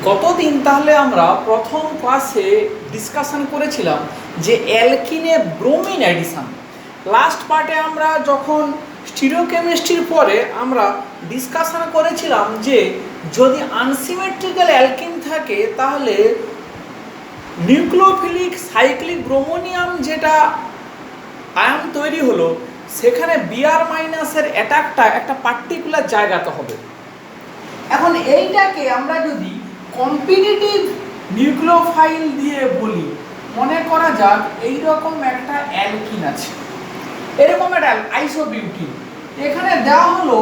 গতদিন তাহলে আমরা প্রথম ক্লাসে ডিসকাশন করেছিলাম যে অ্যালকিনে ব্রোমিন অ্যাডিশন। লাস্ট পার্টে আমরা যখন স্টিরিওকেমিস্ট্রির পরে আমরা ডিসকাশন করেছিলাম যে যদি আনসিমেট্রিক্যাল অ্যালকিন থাকে তাহলে নিউক্লিওফিলিক সাইক্লিক ব্রোমোনিয়াম যেটা আয়ন তৈরি হলো সেখানে বিআর মাইনাসের অ্যাটাকটা একটা পার্টিকুলার জায়গাতে হবে। এখন এইটাকে আমরা যদি কম্পিটিটিভ নিউক্লিওফাইল দিয়ে বলি, মনে করা যাক এইরকম একটা অ্যালকিন আছে, এরকম একটা আইসোবিউটিন, এখানে দেওয়া হলো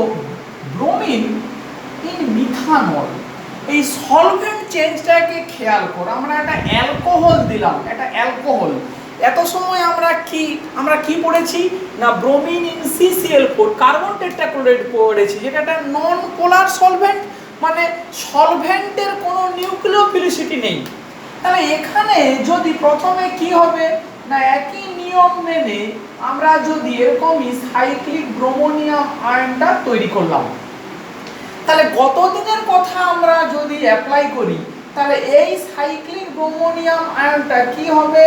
ব্রোমিন ইন মিথানল। এই সলভেন্ট চেঞ্জটাকে খেয়াল করো, আমরা একটা অ্যালকোহল দিলাম, একটা অ্যালকোহল। এত সময় আমরা কি পড়েছি না bromine in CCl4 carbon tetrachloride পড়েছি, যেটা একটা নন পোলার সলভেন্ট, মানে সলভেন্টের কোনো নিউক্লিওফিলিসিটি নেই। তাহলে এখানে যদি প্রথমে কি হবে না একই নিয়ম মেনে আমরা যদি এরকমই সাইক্লিক ব্রোমোনিয়াম আয়নটা তৈরি করলাম, তাহলে গত দিনের কথা আমরা যদি অ্যাপ্লাই করি তাহলে এই সাইক্লিক ব্রোমোনিয়াম আয়নটা কি হবে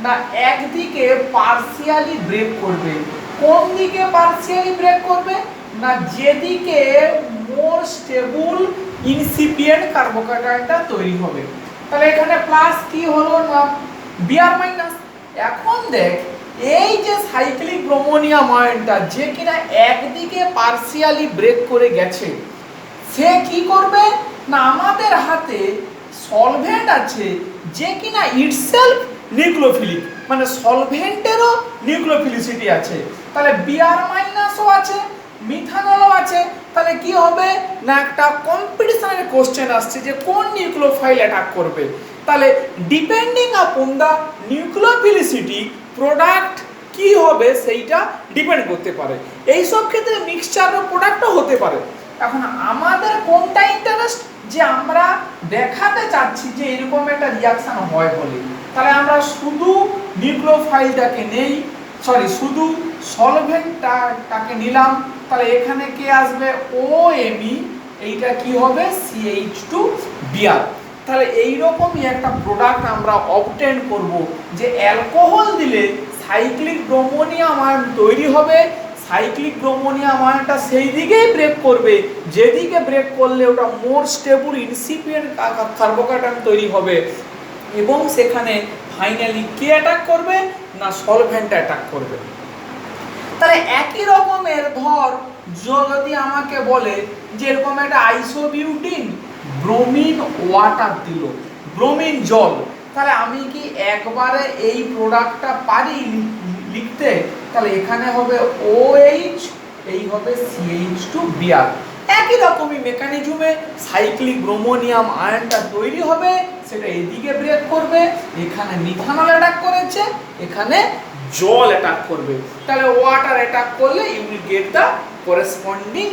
না একদিকে পার্সিয়ালি ব্রেক করবে। কোন দিকে পার্সিয়ালি ব্রেক করবে না যেদিকে মোর স্টেবল ইনসিপিয়েন্ট কার্বোক্যাটায়নটা তৈরি হবে। তাহলে এখানে প্লাস কি হলো না বিআর মাইনাস। এখন দেখ এই যে সাইক্লিক ব্রোমোনিয়াম আয়নটা যে কিনা একদিকে পার্সিয়ালি ব্রেক করে গেছে, সে কি করবে না আমাদের হাতে সলভেন্ট আছে যে কিনা ইটসেলফ নিউক্লিওফিলিক, মানে সলভেন্টেরও নিউক্লিওফিলিসিটি আছে। তাহলে বিআর মাইনাসও আছে, মিথানলও আছে। তাহলে কি হবে না একটা কম্পিটিশনের কোশ্চেন আসছে যে কোন নিউক্লিওফাইল অ্যাটাক করবে। তাহলে ডিপেন্ডিং আপন দ্য নিউক্লিওফিলিসিটি প্রোডাক্ট কি হবে সেইটা ডিপেন্ড করতে পারে। এই সব ক্ষেত্রে মিক্সচারের প্রোডাক্টও হতে পারে। এখন আমাদের কোনটা ইন্টারেস্ট যে আমরা দেখাতে চাচ্ছি যে এরকম একটা রিয়াকশন হয় বলে, তাহলে আমরা শুধু নিউক্লিওফাইলটাকে নেই, শুধু সলভেন্টটাকে নিলাম। তাহলে এখানে কে আসবে OMe, এইটা কি হবে CH2Br। তাহলে এইরকমই একটা প্রোডাক্ট আমরা অবটেন করব যে অ্যালকোহল দিলে সাইক্লিক ব্রোমোনিয়াম আয়ন তৈরি হবে। সাইক্লিক ব্রোমোনিয়াম আয়নটা সেই দিকেই ব্রেক করবে যেদিকে ব্রেক করলে ওটা মোর স্টেবল ইনসিপিয়েন্ট কার্বোক্যাটায়ন তৈরি হবে, এবং সেখানে ফাইনালি কে অ্যাটাক করবে না সলভেন্ট অ্যাটাক করবে। তাহলে একই রকমের ধর যদি আমাকে বলে যে এরকম একটা আইসোবিউটিন ব্রোমিন ওয়াটার দিল, ব্রোমিন জল, তাহলে আমি কি একবারে এই প্রোডাক্টটা পারি লিখতে? তাহলে এখানে হবে OH, এই হবে CH2Br। একই রকমই মেকানিজমে সাইক্লিক ব্রোমোনিয়াম আয়নটা তৈরি হবে, সেটা এদিকে ব্রেক করবে, এখানে মিথানল অ্যাটাক করেছে, এখানে জল অ্যাটাক করবে। তাহলে ওয়াটার অ্যাটাক করলে you will get the corresponding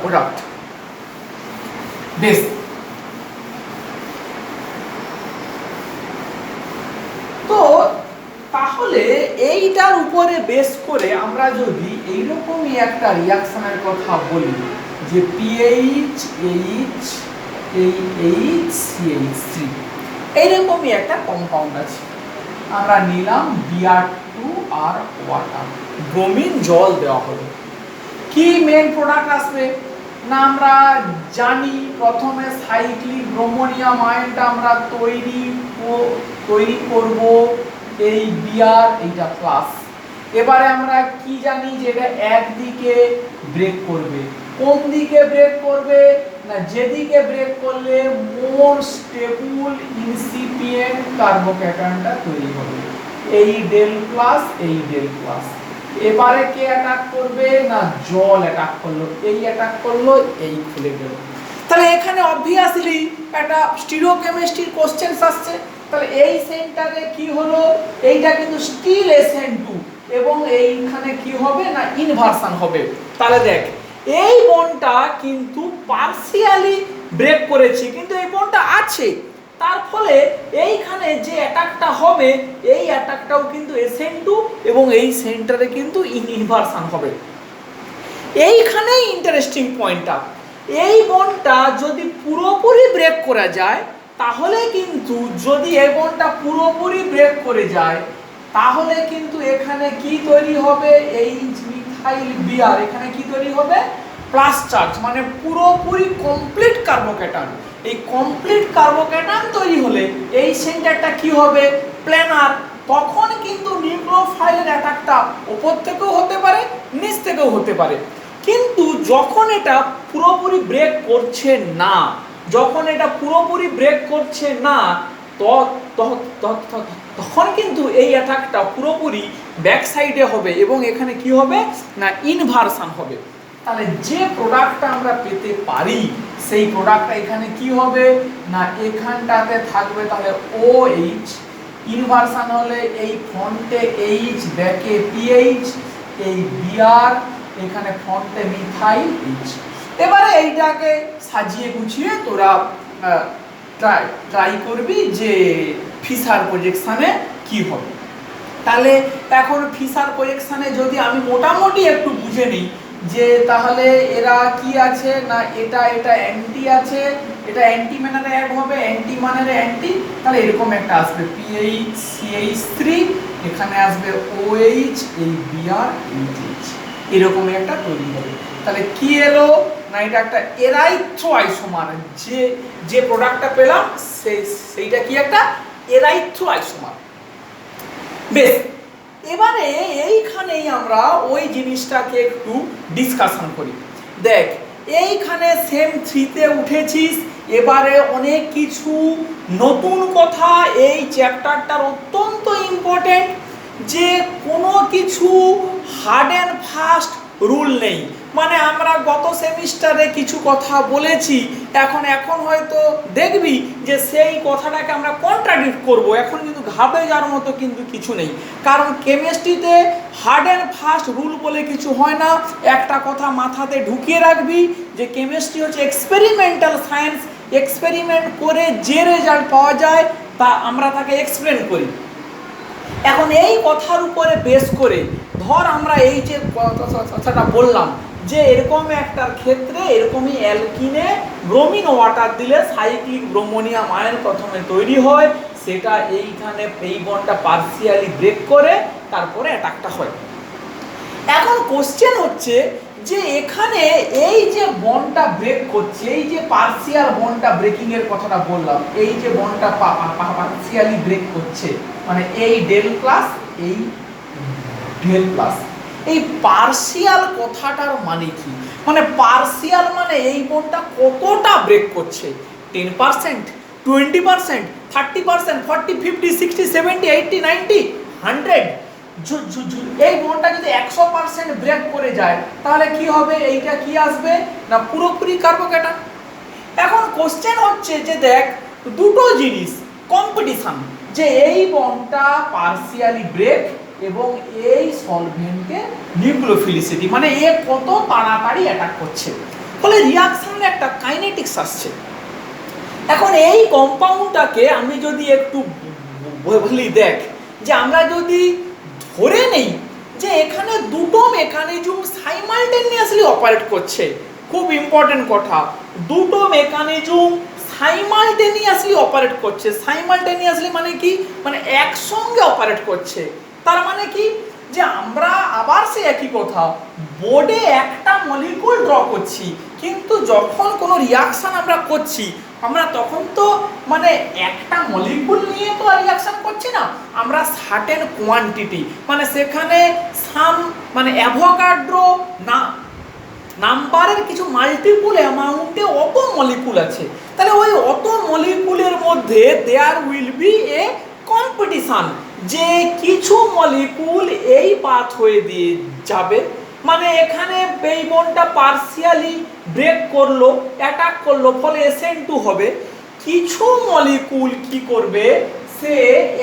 product. বেশ, তো তাহলে এইটার উপরে বেস করে আমরা যদি এইরকমই একটা রিয়াকশনের কথা বলি যে PHH CH3 এইরকমই একটা কম্পাউন্ড আছে, আমরা নিলাম Br2 আর ওয়াটার, ব্রোমিন জল দেওয়া হলো। কি মেন প্রোডাক্ট আসবে না আমরা জানি প্রথমে সাইক্লিক ব্রোমোনিয়াম আয়নটা আমরা তৈরি করব এই Br, এইটা প্লাস। এবারে আমরা কি জানি যে এটা একদিকে ব্রেক করবে। কোন দিকে ব্রেক করবে না যেদিকে ব্রেক করলে মোর স্টেবল ইনসিপিয়েন্ট কার্বোক্যাটায়নটা তৈরি হবে, এই ডেল প্লাস এই ডেল প্লাস। এবারে কে অ্যাটাক করবে না জল অ্যাটাক করলো, এই অ্যাটাক করলো, এই খুলে গেল। তাহলে এখানে অবভিয়াসলি একটা স্টিরিওকেমিস্ট্রির কোশ্চেন আসছে। তাহলে এই সেন্টারে কি হলো, এইটা কিন্তু স্টিল SN2 এবং এইখানে কি হবে না ইনভার্সন হবে। তাহলে দেখ এই বন্ডটা কিন্তু পার্সিয়ালি ব্রেক করেছি, কিন্তু এই বন্ডটা আছে, তার ফলে এইখানে যে অ্যাটাকটা হবে এই অ্যাটাকটাও কিন্তু SN2 এবং এই সেন্টারে কিন্তু ইনভার্সন হবে। এইখানেই ইন্টারেস্টিং পয়েন্টটা, এই বন্ডটা যদি পুরোপুরি ব্রেক করা যায়, তাহলে কিন্তু যদি এই বন্ডটা পুরোপুরি ব্রেক করে যায়, তাহলে কিন্তু এখানে কি তৈরি হবে, এই মিথাইল বিআর এখানে কি তৈরি হবে, প্লাস চার্জ, মানে পুরোপুরি কমপ্লিট কার্বোক্যাটায়ন। এই কমপ্লিট কার্বোক্যাটায়ন তৈরি হলে এই সেন্টারটা কি হবে, প্ল্যানার। তখন কিন্তু নিউক্লিওফাইলের অ্যাটাকটা উপর থেকেও হতে পারে, নিচ থেকেও হতে পারে। কিন্তু যখন এটা পুরোপুরি ব্রেক করছে না, যখন এটা পুরোপুরি ব্রেক করছে না, তখন কিন্তু এই অ্যাটাকটা পুরোপুরি ব্যাক সাইডে হবে এবং এখানে কি হবে না, ইনভার্সন হবে। তাহলে যে প্রোডাক্টটা আমরা পেতে পারি সেই প্রোডাক্টটা এখানে কি হবে না, এখানটাতে থাকবে তাহলে OH, ইনভার্সন হলে এই ফ্রন্টে H, ব্যাকে PH, এই Br, এখানে ফ্রন্টে মিথাইল H। এবারে এইটাকে সাজিয়ে গুছিয়ে তোরা ট্রাই করবি যে ফিশার প্রজেকশনে কি হবে। তাহলে এখন ফিশার প্রজেকশনে যদি আমি মোটামুটি একটু বুঝে নিই যে তাহলে এরা কি আছে না, এটা অ্যান্টি আছে, এটা অ্যান্টি ম্যানারে অ্যাড হবে, অ্যান্টি মানের অ্যান্টি, তাহলে এরকম একটা আসবে PH CH3, এখানে আসবে OH, এই Br HH, এরকম একটা তৈরি হবে। তাহলে কি এলো না, এটা একটা এরাইথ্রো আইসোমার, যে প্রোডাক্টটা পেলাম সেইটা কি একটা এরাইথ্রো আইসোমার। বেশ, এবারে এইখানেই আমরা ওই জিনিসটাকে একটু ডিসকাশন করি। দেখ, এইখানে সেম 3-তে উঠেছিস, এবারে অনেক কিছু নতুন কথা, এই চ্যাপ্টারটার অত্যন্ত ইম্পর্টেন্ট, যে কোনো কিছু হার্ড অ্যান্ড ফাস্ট রুল নেই। মানে আমরা গত সেমিস্টারে কিছু কথা বলেছি, এখন হয়তো দেখবি যে সেই কথাটাকে আমরা কন্ট্রাডিক্ট করব। এখন কিন্তু ঘাবড়ে যাওয়ার মতো কিন্তু কিছু নেই, কারণ কেমিস্ট্রিতে হার্ড অ্যান্ড ফাস্ট রুল বলে কিছু হয় না। একটা কথা মাথাতে ঢুকিয়ে রাখবি যে কেমিস্ট্রি হচ্ছে এক্সপেরিমেন্টাল সায়েন্স, এক্সপেরিমেন্ট করে যে রেজাল্ট পাওয়া যায় তা আমরা তাকে এক্সপ্লেন করি। এখন এই কথার উপরে বেস করে ধর আমরা এই যে কথাটা বললাম যে এরকম একটার ক্ষেত্রে এরকমই অ্যালকিনে ব্রোমিন ওয়াটার দিলে সাইক্লিক ব্রোমোনিয়াম আয়ন প্রথমে তৈরি হয়, সেটা এইখানে এই বন্ডটা পার্সিয়ালি ব্রেক করে তারপরে অ্যাটাকটা হয়। এখন কোশ্চেন হচ্ছে যে এখানে এই যে বন্ডটা ব্রেক করছে, এই যে পার্সিয়াল বন্ডটা ব্রেকিং এর কথাটা বললাম, এই যে বন্ডটা পার্সিয়ালি ব্রেক করছে, মানে এই ডেল প্লাস এই ডেল প্লাস, এই পার্সিয়াল কথাটার মানে কি, মানে পার্সিয়াল মানে এই বন্ডটা কতটা ব্রেক করছে, 10%, 20%, 30%, 40, 50, 60, 70, 80, 90, 100। এই বন্ডটা যদি 100% ব্রেক করে যায় তাহলে কি হবে, এইটা কি আসবে না পুরোপুরি কার্বোক্যাটায়ন। এখন কোশ্চেন হচ্ছে যে দেখ দুটো জিনিস কম্পিটিশন, যে এই বন্ডটা পার্সিয়ালি ব্রেক এবং এই সলভেন্টের নিউক্লিওফিলিসিটি, মানে এ কত তাড়াতাড়ি অ্যাটাক করছে, ফলে রিঅ্যাকশনের একটা কাইনেটিক্স আসছে। এখন এই কম্পাউন্ডটাকে আমি যদি একটু বলি, দেখ যে আমরা যদি ধরে নেই যে এখানে দুটো মেকানিজম সাইমালটেনিয়াসলি অপারেট করছে, খুব ইম্পর্টেন্ট কথা, দুটো মেকানিজম সাইমালটেনিয়াসলি অপারেট করছে। সাইমালটেনিয়াসলি মানে কি, মানে একসঙ্গে অপারেট করছে। তার মানে কি যে আমরা আবার সেই একই কথা, বোর্ডে একটা মলিকুল ড্র করছি, কিন্তু যখন কোনো রিঅ্যাকশন আমরা করছি আমরা তখন তো মানে একটা মলিকুল নিয়ে তো রিঅ্যাকশন করছি না, আমরা সার্টেন কোয়ান্টিটি, মানে সেখানে সাম মানে অ্যাভোগাড্রো না নাম্বারের কিছু মাল্টিপুল অ্যামাউন্টে অত মলিকুল আছে, তাহলে ওই অত মলিকুলের মধ্যে there will be a competition, যে কিছু মলিকুল এই পাথওয়ে দিয়ে যাবে, মানে এখানে এই বন্ডটা পার্সিয়ালি ব্রেক করলো, অ্যাটাক করলো, ফলে SN2 হবে। কিছু মলিকুল কি করবে, সে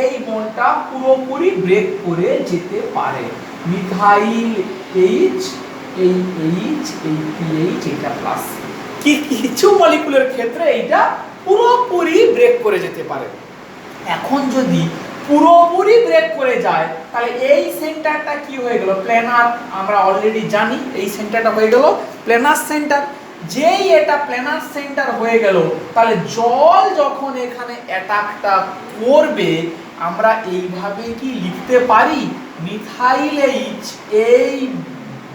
এই বন্ডটা পুরোপুরি ব্রেক করে যেতে পারে, মিথাইল H, এই H, এই PH, এটা প্লাস, কিছু মলিকুলের ক্ষেত্রে এইটা পুরোপুরি ব্রেক করে যেতে পারে। এখন যদি পুরোপুরি ব্রেক করে যায় তাহলে এই সেন্টারটা কি হয়ে গেল, প্ল্যানার, আমরা অলরেডি জানি এই সেন্টারটা হয়ে গেল প্ল্যানার সেন্টার। যেই এটা প্ল্যানার সেন্টার হয়ে গেল, তাহলে জল যখন এখানে অ্যাটাকটা করবে আমরা এইভাবে কি লিখতে পারি, মিথাইল এইচ এই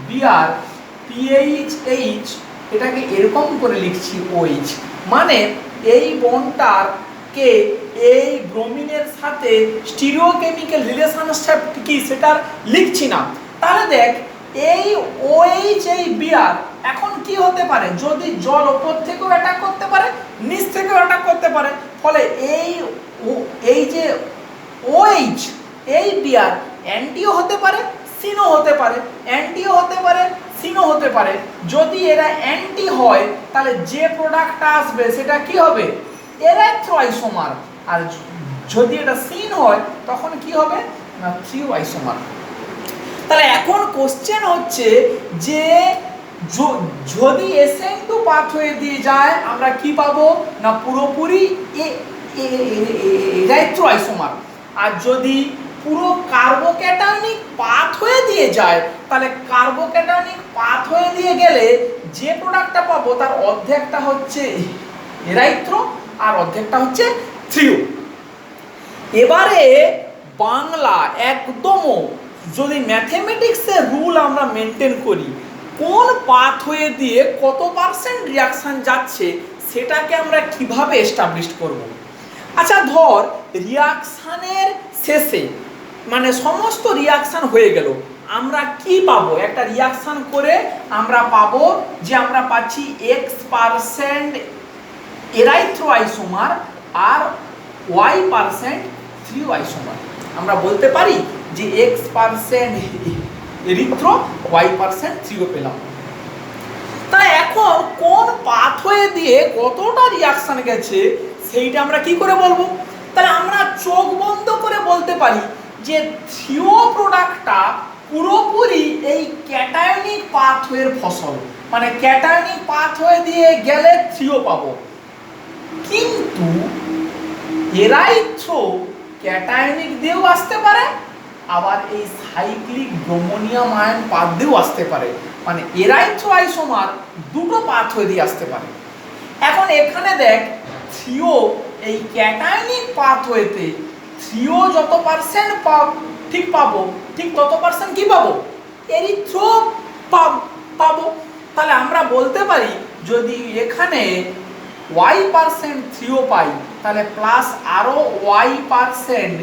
বিআর পিএইচ এইচ, এটাকে এরকম করে লিখছি ওইচ, মানে এই বন্ডটার কে এই ব্রোমিনের সাথে স্টিরিওকেমিক্যাল রিলেশনশিপ কি সেটা লিখছি না। তাহলে দেখ এই ওএইচ এই বিআর এখন কি হতে পারে, যদি জল উপর থেকেও অ্যাটাক করতে পারে নিচ থেকেও অ্যাটাক করতে পারে, ফলে এই যে ওএইচ এই বিআর অ্যান্টিও হতে পারে সিনও হতে পারে, অ্যান্টিও হতে পারে সিনও হতে পারে। যদি এরা অ্যান্টি হয় তাহলে যে প্রোডাক্টটা আসবে সেটা কি হবে, এরাইথ্রো আইসোমার, আর যদি এটা সিন হয় তখন কি হবে না থ্রিও আইসোমার। তাহলে এখন কোশ্চেন হচ্ছে যে যদি SN2 পাথওয়ে দিয়ে যায় আমরা কি পাবো না পুরোপুরি এরাইথ্রো আইসোমার, আর যদি পুরো কার্বোক্যাটায়নিক পাথওয়ে দিয়ে যায় তাহলে কার্বোক্যাটায়নিক পাথওয়ে দিয়ে গেলে যে প্রোডাক্টটা পাবো তার অর্ধেকটা হচ্ছে এরাইথ্রো আর অর্ধেকটা হচ্ছে থ্রিও। এবারে বাংলা একদম যদি ম্যাথমেটিক্সের রুল আমরা মেনটেন করি, কোন পাথওয়ে দিয়ে কত পার্সেন্ট রিয়াকশন যাচ্ছে সেটাকে আমরা কিভাবে এস্টাবলিশ করব। আচ্ছা ধর রিয়াকশানের শেষে মানে সমস্ত রিয়াকশন হয়ে গেল, আমরা কি পাবো, একটা রিয়াকশন করে আমরা পাবো যে আমরা পাচ্ছি X% এরাইথ্রো আইসোমার আর Y% থ্রিও আইসোমার। আমরা বলতে পারি যে X% এরিথ্রো Y% থ্রিও পেলাম। তাহলে এখন কোন পাথওয়ে দিয়ে কতটা রিয়াকশন গেছে সেইটা আমরা কি করে বলবো, তাহলে আমরা চোখ বন্ধ করে বলতে পারি যে থ্রিও প্রোডাক্টটা পুরোপুরি এই ক্যাটায়নিক পাথওয়ের ফসল, মানে ক্যাটায়নিক পাথওয়ে দিয়ে গেলে থ্রিও পাবো, কিন্তু এরাইথ্রো ক্যাটায়নিক দিয়েও আসতে পারে আবার এই সাইক্লিক ব্রোমোনিয়াম আয়ন পাথ দিয়েও আসতে পারে, মানে এরাইথ্রো আইসোমার দুটো পাথওয়ে দিয়ে আসতে পারে। এখন এখানে দেখ থ্রিও এই ক্যাটায়নিক পাথওয়েতে থ্রিও যত পার্সেন্ট ঠিক পাবো ঠিক তত পার্সেন্ট কি পাবো এরিথ্রো পাবো। তাহলে আমরা বলতে পারি যদি এখানে Y% থ্রিও পাই তাহলে প্লাস আরো Y%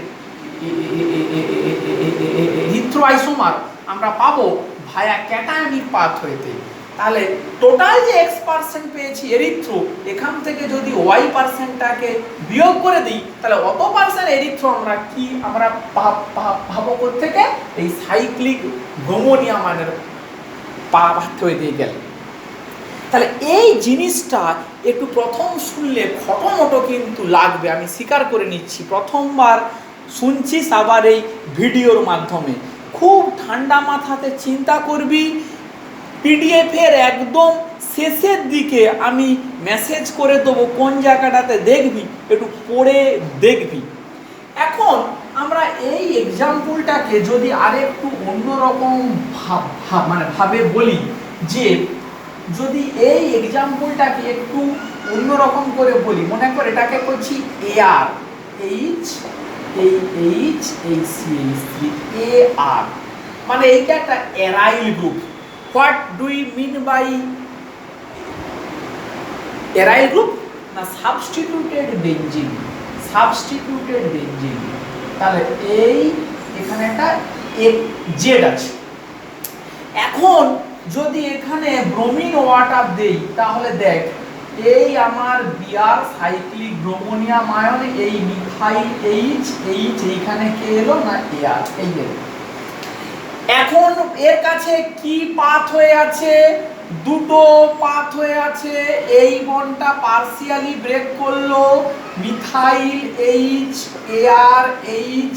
এরিথ্রো আইসোমার আমরা পাবো ভায়া ক্যাটায়নিক পাথওয়েতে। তাহলে টোটাল যে X% পেয়েছি এরিথ্রো, এখান থেকে যদি Y%টাকে বিয়োগ করে দিই তাহলে অত পার্সেন্ট এরিথ্রো আমরা কি আমরা পাবো থেকে এই সাইক্লিক ব্রোমোনিয়াম আয়নের পাথওয়ে দিয়ে গেলে। তাহলে এই জিনিসটা একটু প্রথম শুনলে খটোমটো কিন্তু লাগবে, আমি স্বীকার করে নিচ্ছি, প্রথমবার শুনছিস আবার এই ভিডিওর মাধ্যমে, খুব ঠান্ডা মাথাতে চিন্তা করবি। পিডিএফের একদম শেষের দিকে আমি মেসেজ করে দেবো কোন জায়গাটাতে দেখবি, একটু পড়ে দেখবি। এখন আমরা এই এক্সাম্পলটাকে যদি আরেকটু অন্যরকম ভাবে বলি, যে যদি এই এক্সাম্পলটাকে একটু অন্যরকম করে বলি, মনে কর এটাকে বলছি AR এইচ এই এইচ এই CH3 AR, মানে এইটা একটা aryl group. What do you mean by aryl group না সাবস্টিটিউটেড বেনজিন, সাবস্টিটিউটেড বেনজিন। তাহলে এই এখানে একটা জেড আছে। এখন যদি এখানে ব্রোমিন ওয়াটার দেই তাহলে দেখ এই আমার বিআর সাইক্লিক ব্রোমোনিয়াম আয়ন এই মিথাইল এইচ এইখানে কে এলো না AR এই এলো। এখন এর কাছে কি পাথওয়ে আছে, দুটো পাথওয়ে আছে, এই বন্ডটা পার্সিয়ালি ব্রেক করলো, মিথাইল এইচ AR এইচ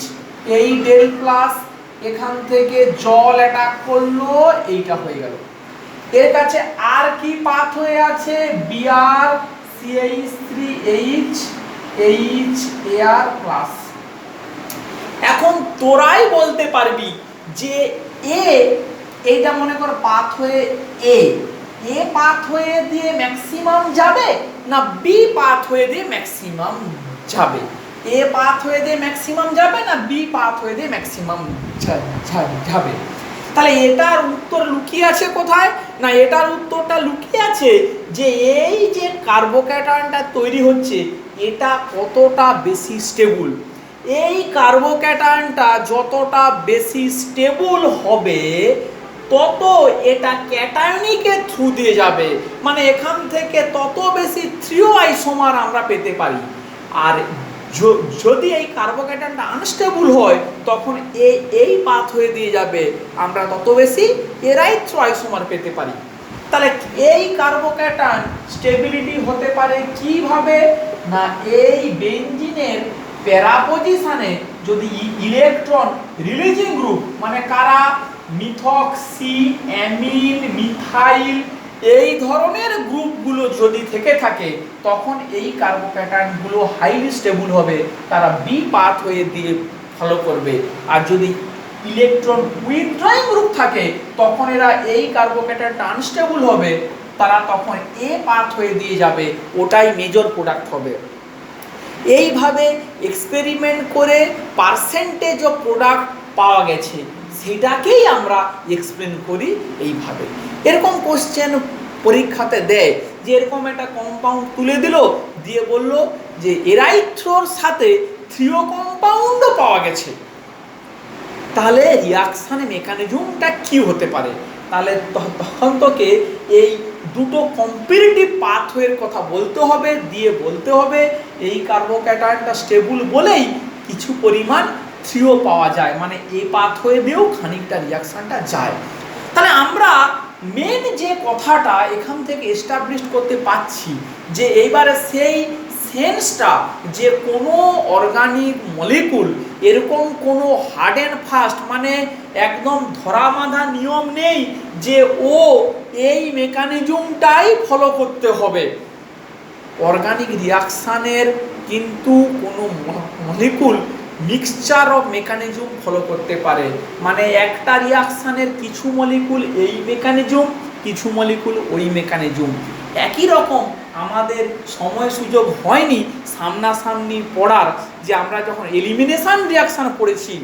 এই ডেল প্লাস, এখান থেকে জল অ্যাটাক করলো, এইটা হয়ে গেল। এর কাছে আর কি পাথওয়ে আছে, বিআর CH3H AR প্লাস। এখন তোরাই বলতে পারবি যে এইটা মনে কর পাথওয়ে এ পাথওয়ে দিয়ে ম্যাক্সিমাম যাবে না বি পাথওয়ে দিয়ে ম্যাক্সিমাম যাবে? এ পাথওয়ে দিয়ে ম্যাক্সিমাম যাবে না বি পাথওয়ে দিয়ে ম্যাক্সিমাম যাবে? তাহলে এটার উত্তর লুকিয়ে আছে কোথায়? না এটার উত্তরটা লুকিয়ে আছে যে এই যে কার্বোক্যাটায়নটা তৈরি হচ্ছে এটা কতটা বেশি স্টেবল। এই কার্বোক্যাটায়নটা যতটা বেশি স্টেবল হবে তত এটা ক্যাটায়নিকের থ্রু দিয়ে যাবে, মানে এখান থেকে তত বেশি থ্রিও আইসোমার আমরা পেতে পারি। আর যদি এই কার্বোক্যাটায়নটা আনস্টেবল হয় তখন এই পাথওয়ে দিয়ে যাবে, আমরা তত বেশি এরাইথ্রো আইসোমার পেতে পারি। তাহলে এই কার্বোক্যাটায়ন স্টেবিলিটি হতে পারে কিভাবে? না এই বেনজিনের প্যারা পজিশনে যদি ইলেকট্রন রিলিজিং গ্রুপ মানে কারা, মিথক্সি, অ্যামিন, মিথাইল এই ধরনের গ্রুপগুলো যদি থেকে থাকে তখন এই কার্বোক্যাটায়নগুলো হাইলি স্টেবল হবে, তারা বি পাথওয়ে দিয়ে ফলো করবে। আর যদি ইলেকট্রন উইথড্রয়িং গ্রুপ থাকে তখন এরা এই কার্বোক্যাটায়নটা আনস্টেবল হবে, তারা তখন এ পাথওয়ে দিয়ে যাবে, ওটাই মেজর প্রোডাক্ট হবে। এইভাবে এক্সপেরিমেন্ট করে পার্সেন্টেজ অফ প্রোডাক্ট পাওয়া গেছে, সেটাকেই আমরা এক্সপ্লেন করি এইভাবে। এরকম কোশ্চেন পরীক্ষাতে দেয় যে এরকম একটা কম্পাউন্ড তুলে দিল, দিয়ে বলল যে এরাইথ্রোর সাথে থ্রিও কম্পাউন্ডও পাওয়া গেছে, তাহলে রিয়াকশানের মেকানিজমটা কি হতে পারে? তাহলে তখন তোকে এই দুটো কম্পারেটিভ পাথওয়ের কথা বলতে হবে, দিয়ে বলতে হবে এই কার্বোক্যাটায়নটা স্টেবল বলেই কিছু পরিমাণ থ্রিও পাওয়া যায়, মানে এই পাথওয়ে দিয়েও খানিকটা রিয়াকশানটা যায়। তাহলে আমরা মেন যে কথাটা এখান থেকে এস্টাবলিশ করতে পারছি যে এইবারে সেই সেন্সটা যে কোনো অর্গানিক মলিকুল এরকম কোনো হার্ড অ্যান্ড ফাস্ট মানে একদম ধরা বাঁধা নিয়ম নেই যে ও এই মেকানিজমটাই ফলো করতে হবে। অর্গানিক রিয়াকশানের কিন্তু কোনো molecule mixture of mechanism follow করতে পারে, মানে একটা রিয়াকশানের কিছু মলিকুল এই মেকানিজম, কিছু মলিকুল ওই মেকানিজম। একই রকম আমাদের সময় সুযোগ হয়নি সামনাসামনি পড়ার, যে আমরা যখন এলিমিনেশন রিয়াকশান পড়েছি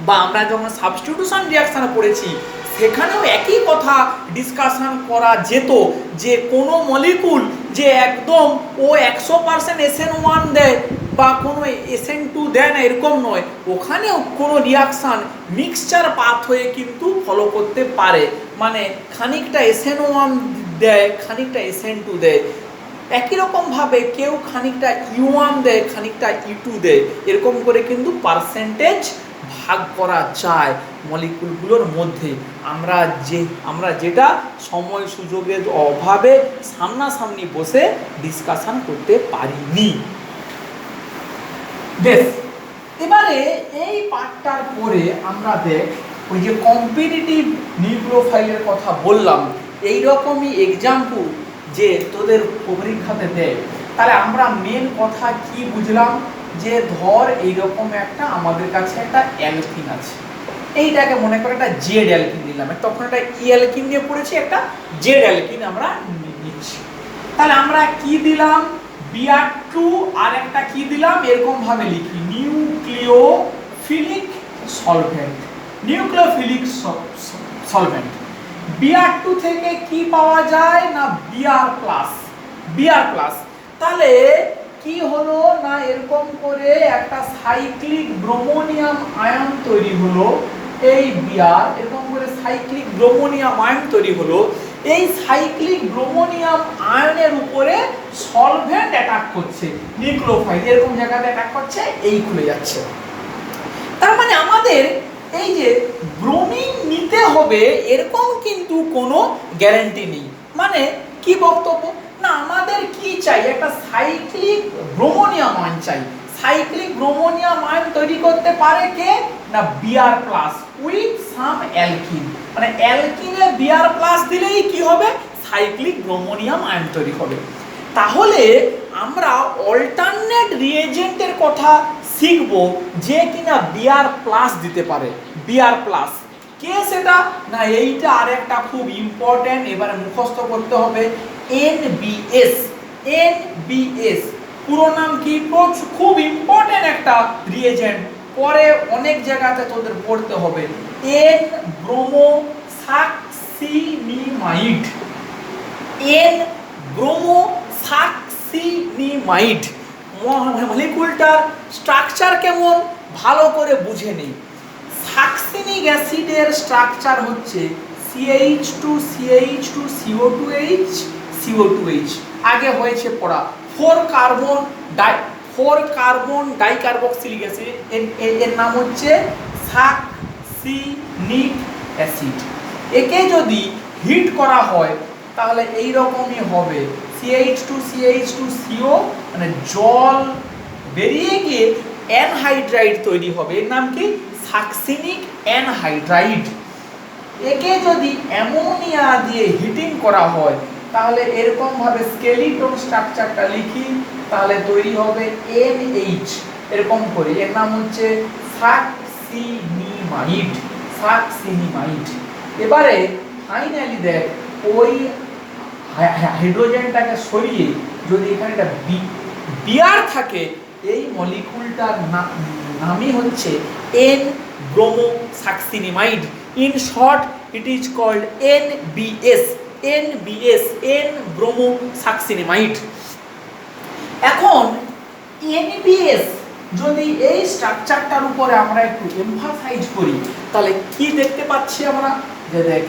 বা আমরা যখন সাবস্টিটিউশন রিয়াকশান পড়েছি সেখানেও একই কথা ডিসকাশন করা যেত যে কোনো মলিকুল যে একদম ও 100% SN1 দেয় বা কোনো SN2 দেয় না এরকম নয়, ওখানেও কোনো রিয়াকশান মিক্সচার পাথওয়ে কিন্তু ফলো করতে পারে, মানে খানিকটা SN1 দেয় খানিকটা SN2 দেয়। একই রকমভাবে কেউ খানিকটা U1 দেয় খানিকটা U2 দেয়, এরকম করে কিন্তু পার্সেন্টেজ ভাগ করা যায় মলিকুলগুলোর মধ্যে। আমরা যেটা সময় সুযোগের অভাবে সামনাসামনি বসে ডিসকাশন করতে পারিনি। বেশ, এবারে এই পার্টটার পরে আমরা ওই যে কম্পিটিটিভ নিউক্লিওফাইলের কথা বললাম, এই রকমই এক্সাম্পল যে তোদের পরীক্ষাতে দেয়, তাহলে আমরা মেন কথা কি বুঝলাম যে ধর এইরকম একটা আমাদের কাছে একটা অ্যালকিন আছে, এইটাকে মনে করে একটা জেড অ্যালকিন নিলাম, তখন একটা ই অ্যালকিন নিয়ে পড়েছি, একটা জেড অ্যালকিন আমরা নিচ্ছি। তাহলে আমরা কি দিলাম Br2 আর একটা কি দিলাম এরকম ভাবে লিখি nucleophilic solvent, nucleophilic solvent. Br2 থেকে কি পাওয়া যায় না Br+, তাহলে কি হলো না এরকম করে একটা সাইক্লিক ব্রোমোনিয়াম আয়ন তৈরি হলো, এই Br এরকম করে সাইক্লিক ব্রোমোনিয়াম আয়ন তৈরি হলো, এই সাইক্লিক ব্রোমোনিয়াম আয়নের উপরে সলভেন্ট অ্যাটাক করছে, নিউক্লিওফাইল এরকম জায়গাতে অ্যাটাক করছে, এই খুলে যাচ্ছে। তার মানে আমাদের এই যে ব্রোমিন নিতে হবে এরকম কিন্তু কোনো গ্যারান্টি নেই। মানে কি বক্তব্য না আমাদের কি চাই, একটা সাইক্লিক ব্রোমোনিয়াম আয়ন চাই। সাইক্লিক ব্রোমোনিয়াম আয়ন তৈরি করতে পারে কে না Br+ উইথ সাম অ্যালকিন, মানে অ্যালকিনে Br+ দিলেই কি হবে সাইক্লিক ব্রোমোনিয়াম আয়ন তৈরি হবে। তাহলে আমরা অল্টারনেট রিএজেন্টের কথা শিখব যে কিনা Br+ দিতে পারে, Br+। কে সেটা না এইটা আরেকটা খুব ইম্পর্টেন্ট, এবারে মুখস্থ করতে হবে। এনবিএস, এনবিএস পুরো নাম কি? খুব ইম্পর্টেন্ট একটা রিএজেন্ট, পরে অনেক জায়গাতে তোদের পড়তে হবে। N bromosuccinimide, N bromosuccinimide মলিকুলটার স্ট্রাকচার কেমন ভালো করে বুঝে নেই। সাকসিনিক অ্যাসিডের স্ট্রাকচার হচ্ছে CH2CH2CO2H CO2H, আগে হয়েছে পড়া। 4 কার্বন ডাইকার্বক্সিলিক অ্যাসিড, এর নাম হচ্ছে সাকসিনিক অ্যাসিড। একে যদি হিট করা হয় তাহলে এই রকমই হবে, CH2CH2CO মানে জল বেরিয়ে গিয়ে অ্যানহাইড্রাইড তৈরি হবে, এর নাম কি? Succinic anhydride. একে যদি অ্যামোনিয়া দিয়ে হিটিং করা হয় তাহলে এরকম ভাবে স্কেলিটন স্ট্রাকচারটা লিখি, তাহলে তৈরি হবে NH এরকম করে, এর নাম হচ্ছে সাকসিনিমাইড, সাকসিনিমাইড। এবারে ফাইনালি দেখ ওই হাইড্রোজেনটাকে সরিয়ে যদি এখানে একটা বিআর থাকে, এই মলিকুলটার নামই হচ্ছে N bromosuccinimide. In short it is called NBS, NBS, N bromosuccinimide. এখন NBS যদি এই স্ট্রাকচারটার উপরে আমরা একটু এমফাসাইজ করি তাহলে কি দেখতে পাচ্ছি আমরা, যে দেখ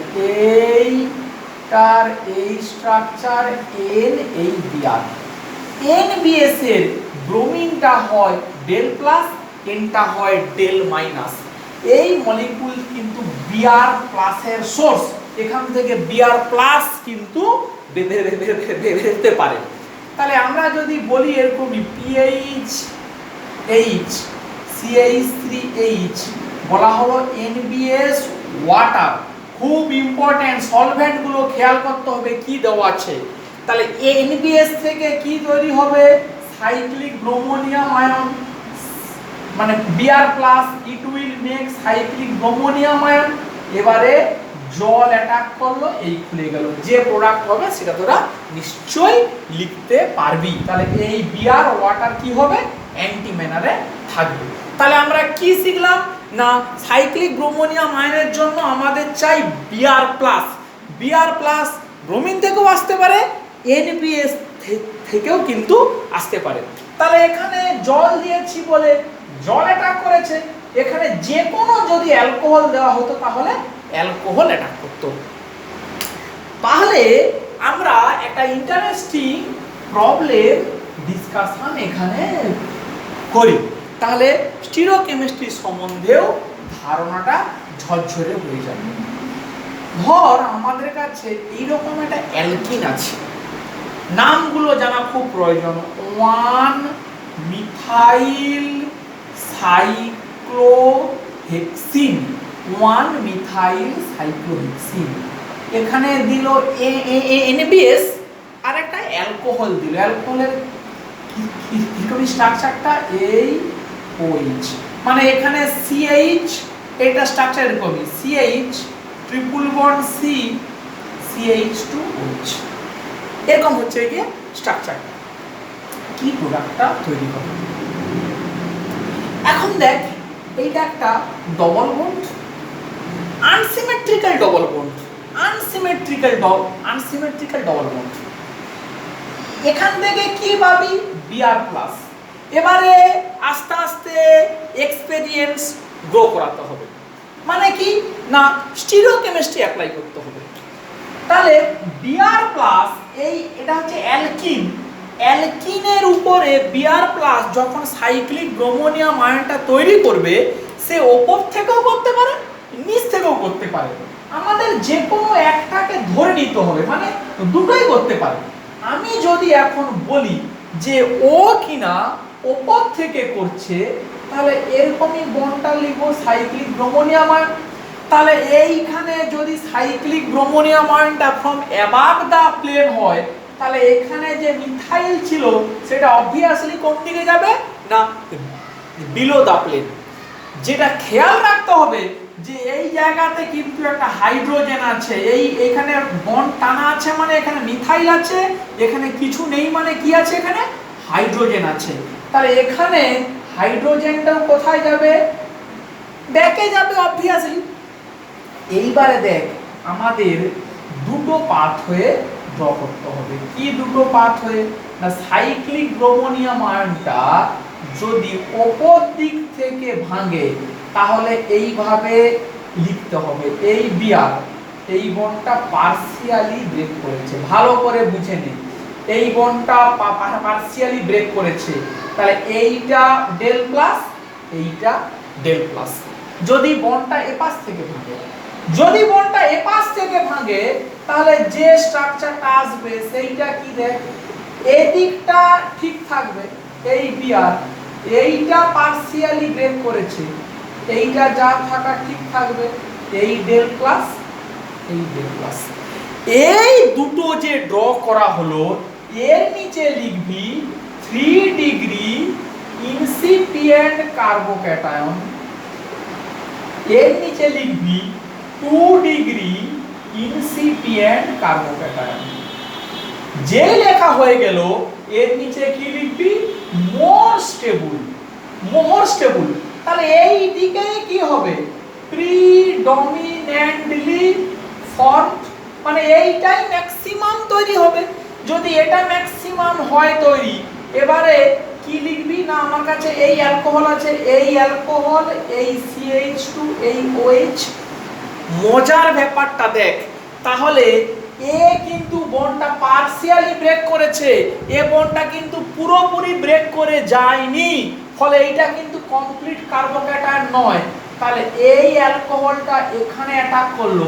এইটার এই স্ট্রাকচার N, এই বিআর। NBS এর ব্রোমিনটা হয় ডেল প্লাস, এনটা হয় ডেল মাইনাস। এই মলিকুল কিন্তু বিআর প্লাসের সোর্স, এখান থেকে বিআর প্লাস কিন্তু বেরোতে পারে। তাহলে আমরা যদি বলি এরকমই PH H CH3H বলা হলো NBS ওয়াটার। খুব ইম্পর্টেন্ট, সলভেন্ট গুলো খেয়াল করতে হবে কি দেওয়া আছে। তাহলে NBS থেকে কি তৈরি হবে? সাইক্লিক ব্রোমোনিয়াম আয়ন, মানে Br plus it will make cyclic bromonium ion. এবারে জল অ্যাটাক করলো, এই খুলে গেল, যে প্রোডাক্ট হবে সেটা তোরা নিশ্চয়ই লিখতে পারবি। তাহলে এই Br ওয়াটার কি হবে? অ্যান্টিম্যানারে থাকবে। তাহলে আমরা কি শিখলাম না, সাইক্লিক ব্রোমোনিয়াম আয়নের জন্য আমাদের চাই Br plus. Br plus bromine থেকেও আসতে পারে, NBS থেকেও কিন্তু আসতে পারে। তাহলে এখানে জল দিয়েছি বলে জল অ্যাটাক করেছে, এখানে যে কোনো যদি অ্যালকোহল দেওয়া হতো তাহলে অ্যালকোহল অ্যাটাক করত। তাহলে আমরা একটা ইন্টারেস্টিং প্রবলেম ডিসকাশন এখানে করি, তাহলে স্টিরিওকেমিস্ট্রি সম্বন্ধেও ধারণাটা ঝরঝরে হয়ে যাবে। ধর আমাদের কাছে এইরকম একটা অ্যালকিন আছে, নামগুলো জানা খুব প্রয়োজন। 1 মিথাইল সাইক্লোহেক্সিন, 1 মিথাইল সাইক্লোহেক্সিন। এখানে দিল NBS আর একটা অ্যালকোহল দিল। অ্যালকোহলের কি স্ট্রাকচারটা? এই OH, মানে এখানে CH, এটা স্ট্রাকচার এরকমই, CH triple bond C CH2OH, এরকম হচ্ছে গিয়ে স্ট্রাকচার। কি প্রোডাক্টটা তৈরি হবে? এখন দেখ এইটা একটা double bond, unsymmetrical double bond, unsymmetrical double bond. এখান থেকে কি পাবি? Br plus. এবারে আস্তে আস্তে এক্সপেরিয়েন্স গ্রো করাতে হবে, মানে কি না স্টিরিওকেমিস্ট্রি অ্যাপ্লাই করতে হবে। তাহলে Br প্লাস, এটা হচ্ছে অ্যালকিন, অ্যালকিনের উপরে Br প্লাস যখন সাইক্লিক ব্রোমোনিয়াম আয়নটা তৈরি করবে, সে ওপর থেকেও করতে পারে, নিচ থেকেও করতে পারে। আমাদের যে কোনো একটাকে ধরে নিতে হবে, মানে দুটোই করতে পারে। আমি যদি এখন বলি যে ও কিনা ওপর থেকে করছে, তাহলে এরকমই বন্ডটা লিখবো সাইক্লিক ব্রোমোনিয়াম আয়ন। তাহলে এইখানে যদি সাইক্লিক ব্রোমোনিয়াম আয়নটা ফ্রম অ্যাবাভ দা প্লেন হয়, তাহলে এখানে যে মিথাইল ছিল সেটা অবভিয়াসলি কোন দিকে যাবে না বিলো দা প্লেন। যেটা খেয়াল রাখতে হবে যে এই জায়গাতে কিন্তু একটা হাইড্রোজেন আছে, এখানে বন্ড টানা আছে মানে এখানে মিথাইল আছে, এখানে কিছু নেই মানে কি আছে, এখানে হাইড্রোজেন আছে। তাহলে এখানে হাইড্রোজেনটাও কোথায় যাবে, ব্যাকে যাবে অবভিয়াসলি। এইবারে দেখ আমাদের দুটো পাথওয়ে ড্র করতে হবে। কি দুটো পাথওয়ে না, সাইক্লিক ব্রোমোনিয়াম আয়নটা যদি অপর দিক থেকে ভাঙে তাহলে এইভাবে লিখতে হবে, এই বিআর, এই বন্ডটা পার্সিয়ালি ব্রেক করেছে, ভালো করে বুঝে নিন, এই বন্ডটা পার্সিয়ালি ব্রেক করেছে, তাহলে এইটা ডেল প্লাস, এইটা ডেল প্লাস। যদি বন্ডটা এপাশ থেকে ভাঙে, যদি বন্ডটা এপাশ থেকে ভাঙে তাহলে যে স্ট্রাকচারটা আসবে সেইটা কি, দেখ এদিকটা ঠিক থাকবে, এই বিআর, এইটা পার্সিয়ালি ব্রেক করেছে, এইটা যা থাকা ঠিক থাকবে, এই ডেল প্লাস, এই ডেল প্লাস। এই দুটো যে ড্র করা হলো এর নিচে লিখবি 3 ডিগ্রি ইনসিপিয়েন্ট কার্বোক্যাটায়ন, এর নিচে লিখবি 2 ডিগ্রি ইনসিপিয়েন্ট কার্বোক্যাটায়ন। যে লেখা হয়ে গেল এর নিচে কি লিখবি, মোর স্টেবল, মোর স্টেবল। তাহলে এই দিকে কি হবে, প্রিডমিনেন্টলি ফর্মড, মানে এইটাই ম্যাক্সিমাম তৈরি হবে। যদি এটা ম্যাক্সিমাম হয় তৈরি, এবারে কি লিখবি না, আমার কাছে এই অ্যালকোহল আছে, এই অ্যালকোহল, এই CH2, এই OH। মজার ব্যাপারটা দেখ, তাহলে এ কিন্তু বন্ডটা পার্সিয়ালি ব্রেক করেছে, এ বন্ডটা কিন্তু পুরোপুরি ব্রেক করে যায়নি, ফলে এইটা কিন্তু কমপ্লিট কার্বোক্যাটায়ন নয়। তাহলে এই অ্যালকোহলটা এখানে অ্যাটাক করলো,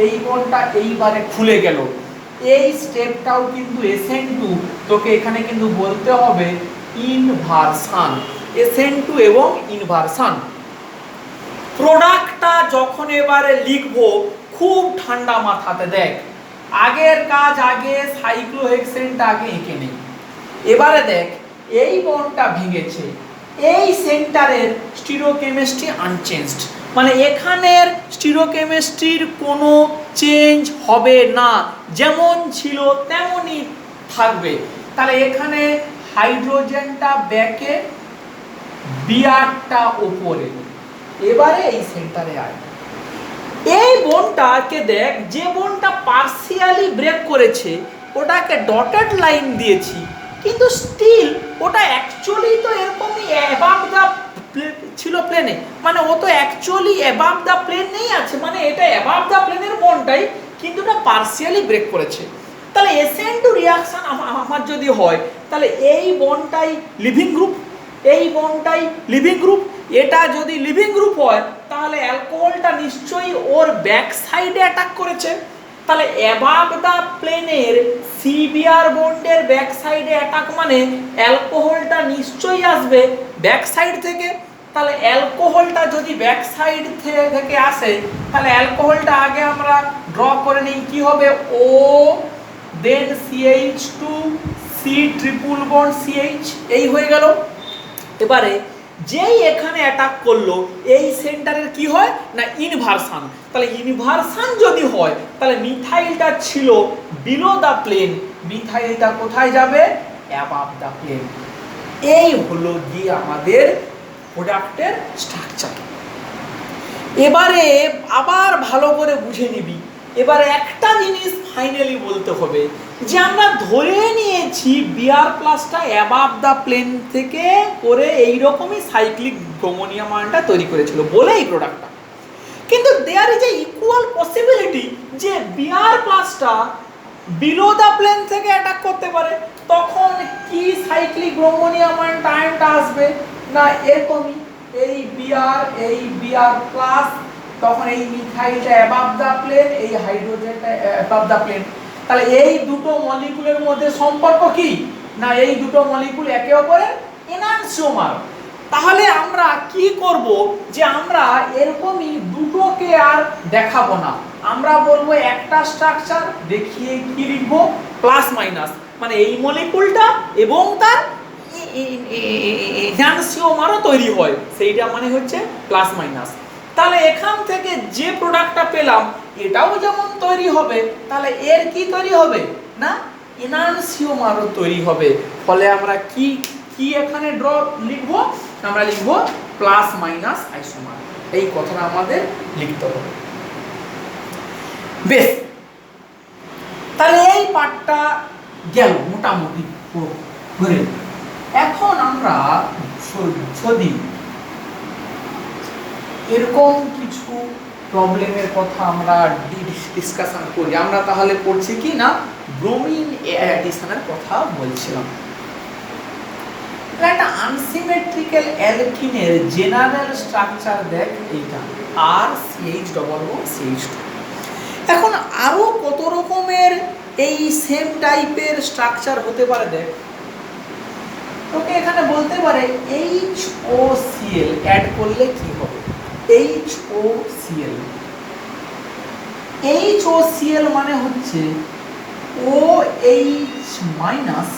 এই বন্ডটা এইবারে খুলে গেল, এই স্টেপটাও কিন্তু SN2 তোকে এখানে কিন্তু বলতে হবে ইনভারশন, SN2 এবং ইনভারশন। প্রোডাক্টটা যখন এবারে লিখবো খুব ঠান্ডা মাথাতে দেখ, আগের কাজ আগে, সাইক্লোহেক্সেনটা আগে এঁকে নেই। এবারে দেখ এই বন্ডটা ভেঙেছে, এই সেন্টারের স্টিরিওকেমিস্ট্রি আনচেঞ্জড, মানে এখানের স্টিরিওকেমিস্ট্রির কোনো চেঞ্জ হবে না, যেমন ছিল তেমনই থাকবে। তাহলে এখানে হাইড্রোজেনটা ব্যাকে, বিআরটা উপরে, এবারে এই সেন্টারে আয়। এই বন্ডটাকে দেখ, যে বন্ডটা পার্সিয়ালি ব্রেক করেছে ওটাকে ডটেড লাইন দিয়েছি, কিন্তু স্টিল ওটা অ্যাকচুয়ালি তো এরকমই অ্যাবাভ দা ছিল প্লেনে, মানে ও তো অ্যাকচুয়ালি অ্যাবাভ দা প্লেন নেই আছে, মানে এটা অ্যাবাভ দা প্লেনের বন্ডটাই, কিন্তু এটা পার্সিয়ালি ব্রেক করেছে। তাহলে SN2 রিঅ্যাকশন আমার যদি হয় তাহলে এই বন্ডটাই লিভিং গ্রুপ, এই বন্ডটাই লিভিং গ্রুপ। এটা যদি লিভিং গ্রুপ হয় তাহলে অ্যালকোহলটা নিশ্চয়ই ওর ব্যাক সাইডে অ্যাটাক করেছে, তাহলে অ্যাবাভ দা প্লেনের CBr বন্ডের ব্যাক সাইডে অ্যাটাক মানে অ্যালকোহলটা নিশ্চয়ই আসবে ব্যাক সাইড থেকে। তাহলে অ্যালকোহলটা যদি ব্যাক সাইড থেকে আসে তাহলে অ্যালকোহলটা আগে আমরা ড্র করে নিই, কি হবে, O দেন CH2 C triple bond CH, এই হয়ে গেল। এবারে যেই এখানে অ্যাটাক করলো এই সেন্টারের কি হয় না ইনভারশন, তাহলে ইনভারশন যদি হয় তাহলে মিথাইলটা ছিল বিলো দা প্লেন, মিথাইলটা কোথায় যাবে, অ্যাবাভ দা প্লেন। এই হলো গিয়ে আমাদের প্রোডাক্টের স্ট্রাকচার। এবারে আবার ভালো করে বুঝে নিবি, এবারে একটা জিনিস ফাইনালি বলতে হবে যে আমরা ধরে নিয়েছি বিআর প্লাসটা অ্যাবাভ দা প্লেন থেকে করে এইরকমই সাইক্লিক ব্রোমোনিয়াম আয়নটা তৈরি করেছিল বলে এই প্রোডাক্টটা, কিন্তু there is a equal possibility যে বিআর প্লাসটা বিলো দা প্লেন থেকে অ্যাটাক করতে পারে, তখন কি সাইক্লিক ব্রোমোনিয়াম আয়নটা আসবে না এরকমই, এই বিআর প্লাস, তখন এই মিথাইলটা অ্যাবাভ দা প্লেন, এই হাইড্রোজেনটা অ্যাবাভ দা প্লেন। তাহলে এই দুটো মলিকুলের মধ্যে সম্পর্ক কি না এই দুটো মলিকুল একে অপরের এনানসিওমার। তাহলে আমরা কি করব যে আমরা এরকমই দুটোকে আর দেখাবো না, আমরা বলবো একটা স্ট্রাকচার দেখিয়ে কি লিখবো, প্লাস মাইনাস, মানে এই মলিকুলটা এবং তার এনানসিওমারও তৈরি হয়, সেইটা মানে হচ্ছে প্লাস মাইনাস। তাহলে এখান থেকে যে প্রোডাক্টটা পেলাম এটাও যেমন তৈরি হবে, তাহলে এর কি তৈরি হবে না এনানসিওমারও তৈরি হবে। ফলে আমরা কি কি এখানে ড্র লিখবো, আমরা লিখবো প্লাস মাইনাস আইসোমার, এই কথাটা আমাদের লিখতে হবে। বেশ, তাহলে এই পার্টটা গেল মোটামুটি ধরে। এখন আমরা যদি এরকম কিছু প্রবলেমের কথা আমরা ডিসকাশন করি, আমরা তাহলে পড়ছি কি না ব্রোমিন অ্যাডিশনের কথা বলছিলাম। একটা আনসিমেট্রিক্যাল অ্যালকিনের জেনারেল স্ট্রাকচার দেখ এইটা RCH+CH2। এখন আরো কত রকমের এই সেম টাইপের স্ট্রাকচার হতে পারে দেখ। তোকে এখানে বলতে পারে HOCl অ্যাড করলে কি হবে, HOCl মানে হচ্ছে OH মাইনাস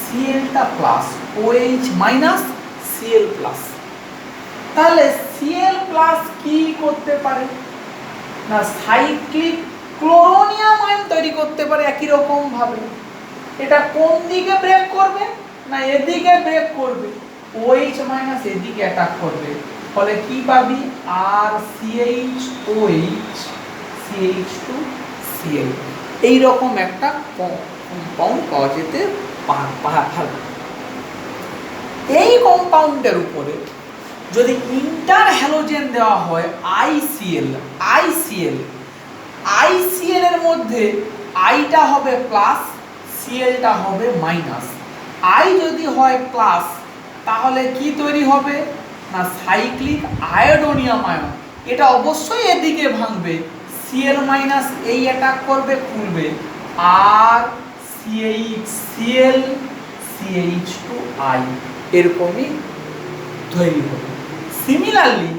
Cl টা plus, OH minus Cl plus. তাহলে Cl প্লাস কি করতে পারে না সাইক্লিক ক্লোরোনিয়াম আয়ন তৈরি করতে পারে একই রকম ভাবে। এটা কোন দিকে ব্রেক করবে না এদিকে ব্রেক করবে, OH মাইনাস এদিকে অ্যাটাক করবে। ফলে কি পাবি RCH OH CH2Cl, এই রকম একটা কম্পাউন্ড পাওয়া যেতে পারে। এই কম্পাউন্ডের উপরে যদি ইন্টার হ্যালোজেন দেওয়া হয় ICl এর মধ্যে আইটা হবে প্লাস, Clটা হবে মাইনাস। আই যদি হয় প্লাস তাহলে কি তৈরি হবে না সাইক্লিক আয়োডোনিয়াম আয়ন। এটা অবশ্যই এদিকে ভাঙবে, Cl মাইনাস এই অ্যাটাক করবে খুলবে, আর Cl CH2I এরকমই তৈরি হবে। সিমিলারলি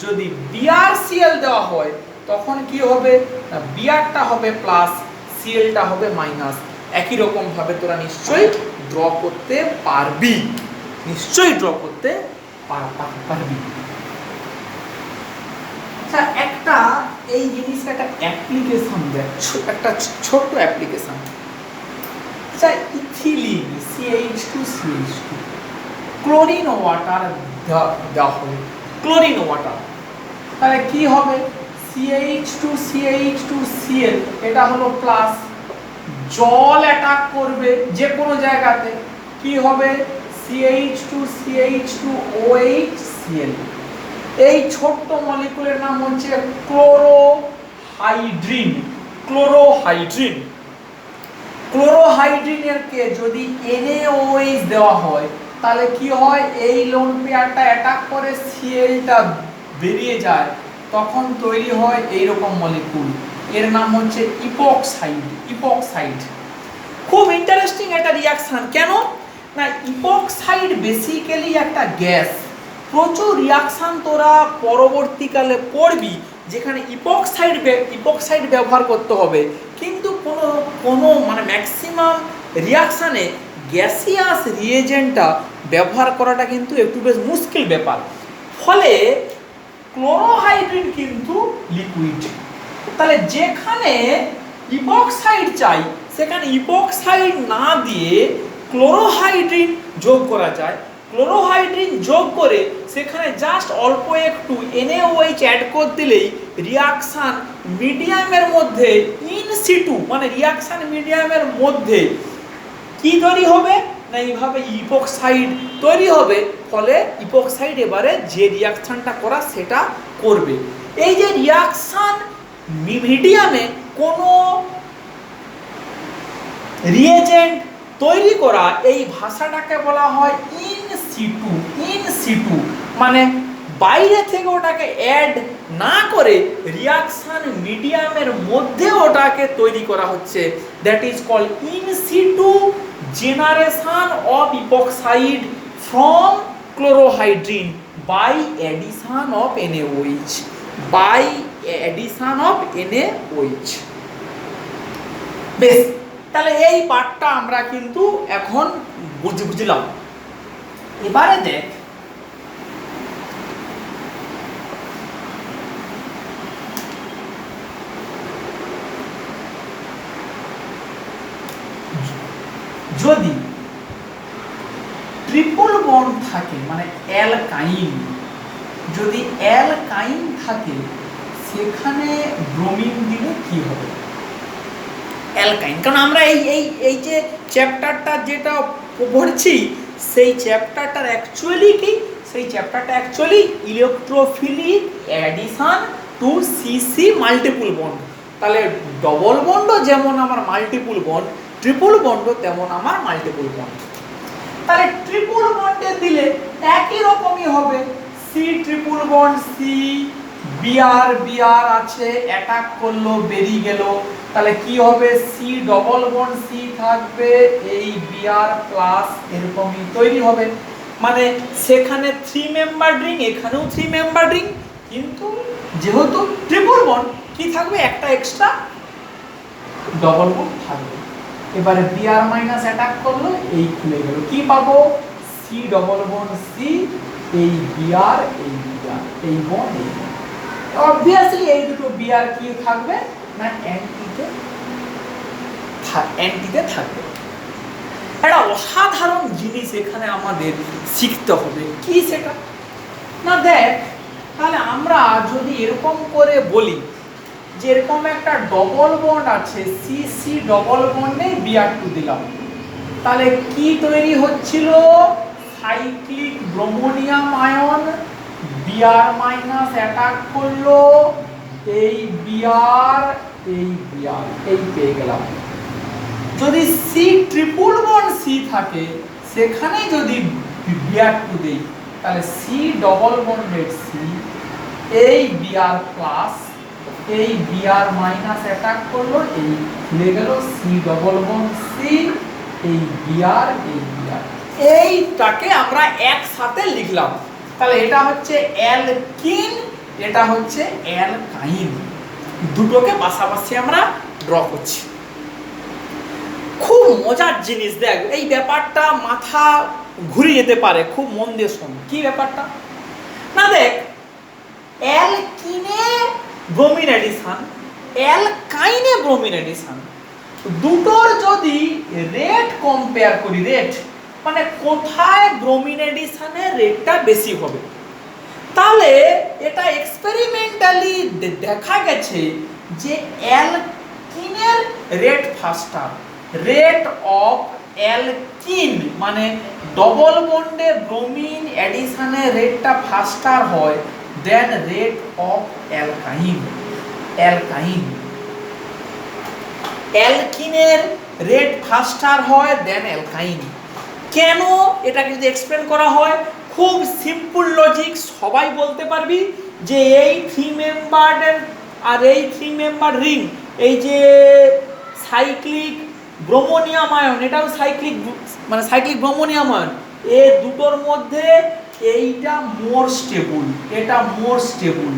যদি BrCl দেওয়া হয় তখন কি হবে না Brটা হবে প্লাস, Clটা হবে মাইনাস। একই রকম ভাবে তোরা নিশ্চয়ই ড্র করতে পারবি, পারবি। আচ্ছা, একটা এই জিনিসটা একটা অ্যাপ্লিকেশন দেখ, একটা ছোট অ্যাপ্লিকেশন। আচ্ছা, ইথিলিন CH2CH2 ক্লোরিন ওয়াটার দেওয়া হবে, ক্লোরিন ওয়াটার, তাহলে কি হবে CH2CH2Cl এটা হলো প্লাস, জল অ্যাটাক করবে যে কোনো জায়গাতে, কি হবে CH2CH2OHCl। এই ছোট্ট মলিকুলের নাম হচ্ছে ক্লোরোহাইড্রিনের কে যদি NaOH দেওয়া হয় তাহলে কি হয় এই লোন পেয়ারটা অ্যাটাক করে Clটা বেরিয়ে যায়, তখন তৈরি হয় এই রকম মলিকুল, এর নাম হচ্ছে ইপক্সাইড। খুব ইন্টারেস্টিং একটা রিঅ্যাকশন। কেন না ইপক্সাইড বেসিক্যালি একটা গ্যাস, প্রচুর রিঅ্যাকশন তোরা পরবর্তীকালে পড়বি যেখানে ইপক্সাইড ব্যবহার করতে হবে, কিন্তু কোনো মানে ম্যাক্সিমাম রিঅ্যাকশানে গ্যাসিয়াস রিয়েজেন্টটা ব্যবহার করাটা কিন্তু একটু বেশ মুশকিল ব্যাপার। ফলে ক্লোরোহাইড্রিন কিন্তু লিকুইড, তাহলে যেখানে ইপক্সাইড চাই সেখানে ইপক্সাইড না দিয়ে ক্লোরোহাইড্রিন যোগ করা যায়। ক্লোরোহাইড্রিন যোগ করে সেখানে জাস্ট অল্প একটু NaOH অ্যাড করে দিলেই রিঅ্যাকশান মিডিয়ামের মধ্যে ইনসিটু মানে রিঅ্যাকশান মিডিয়ামের মধ্যে কি তৈরি হবে না এইভাবে ইপক্সাইড তৈরি হবে। ফলে ইপক্সাইড এবারে যে রিঅ্যাকশানটা করা সেটা করবে। এই যে রিঅ্যাকশান মিডিয়ামে কোনো রিয়েজেন্ট তৈরি করা, এই ভাষাটাকে বলা হয় ইনসিটু, মানে বাইরে থেকে ওটাকে অ্যাড না করে রিঅ্যাকশন মিডিয়ামের মধ্যে ওটাকে তৈরি করা হচ্ছে, that is called in situ generation of epoxide from chlorohydrin by addition of NaOH, বেশ, তাহলে এই পার্টটা আমরা কিন্তু এখন বুঝলাম। এবারে দেখ যদি ট্রিপল বন্ড থাকে মানে অ্যালকাইন, যদি অ্যালকাইন থাকে সেখানে ব্রোমিন দিলে কি হবে? অ্যালকাইন, কারণ আমরা এই যে চ্যাপ্টারটা যেটা পড়ছি সেই চ্যাপ্টারটার অ্যাকচুয়ালি কি, সেই চ্যাপ্টারটা actually electrophilic addition to CC multiple bond. তাহলে ডবল বন্ডও যেমন আমার মাল্টিপল বন্ড, ট্রিপল বন্ডও তেমন আমার মাল্টিপল বন্ড। তাহলে ট্রিপল বন্ডে দিলে একই রকমই হবে, C triple bond C, BR আছে, অ্যাটাক করলো বেরিয়ে গেল, তাহলে কি হবে? সি ডবল বন্ড সি থাকবে, এই বিআর প্লাস এরকমই তৈরি হবে। মানে সেখানে 3 মেম্বার রিং, এখানেও 3 মেম্বার রিং, কিন্তু যেহেতু ট্রিপল বন্ড কি থাকবে? একটা এক্সট্রা ডবল বন্ড থাকবে। এবারে বিআর মাইনাস অ্যাটাক করলো, এই খুলে গেল, কি পাবো? সি ডবল বন্ড সি, এই বিআর এই বিআর, এই বন্ড এই বন্ড। অবভিয়াসলি এই দুটো বিআর কি থাকবে না অ্যান্টিতে থাকবে। একটা অসাধারণ জিনিস এখানে আমাদের শিখতে হবে, কি সেটা না? দেখ, তাহলে আমরা যদি এরকম করে বলি যে এরকম একটা ডবল বন্ড আছে, সি সি ডবল বন্ডে বিআর2 দিলাম, তাহলে কি তৈরি হচ্ছিল? Cyclic bromonium ion, B R minus attack করলো, এই বিআর এই বিআর, এই পেয়ে গেলাম। যদি সি ট্রিপল বন্ড সি থাকে সেখানে যদি বিআর2 দেই, তাহলে সি ডবল বন্ডেড সি, এই বিআর প্লাস, এই বিআর মাইনাস অ্যাটাক করলো, এই খুলে গেল, সি ডবল বন্ড সি, এই বিআর এই বিআর, এইটাকে আমরা একসাথে লিখলাম। তাহলে এটা হচ্ছে অ্যালকিন, এটা হচ্ছে অ্যালকাইন, দুটোকে পাশাপাশি আমরা ড্র করছি। খুব মজার জিনিস, দেখ এই ব্যাপারটা মাথা ঘুরে যেতে পারে, খুব মন দিয়ে শোন। কি ব্যাপারটা না? দেখ, অ্যালকিনে ব্রোমিন অ্যাডিশন, অ্যালকাইনে ব্রোমিন অ্যাডিশন, দুটোর যদি রেট কম্পেয়ার করি, রেট মানে কোথায় ব্রোমিন অ্যাডিশনের রেটটা বেশি হবে, তাহলে এটা এক্সপেরিমেন্টালি দেখা গেছে যে অ্যালকিনের rate faster, rate of alkene মানে ডবল বন্ডে ব্রোমিন অ্যাডিশনের রেটটা ফাস্টার হয় than rate of alkyne. Alkyne অ্যালকিনের রেট ফাস্টার হয় দেন অ্যালকাইন। কেন? এটাকে যদি এক্সপ্লেন করা হয়, খুব সিম্পল লজিক, সবাই বলতে পারবি যে এই 3 মেম্বারের আর এই 3 মেম্বার রিং, এই যে সাইক্লিক ব্রোমোনিয়াম আয়ন, এটাও সাইক্লিক মানে সাইক্লিক ব্রোমোনিয়াম আয়ন, এই দুটোর মধ্যে এইটা মোর স্টেবল, এটা মোর স্টেবল।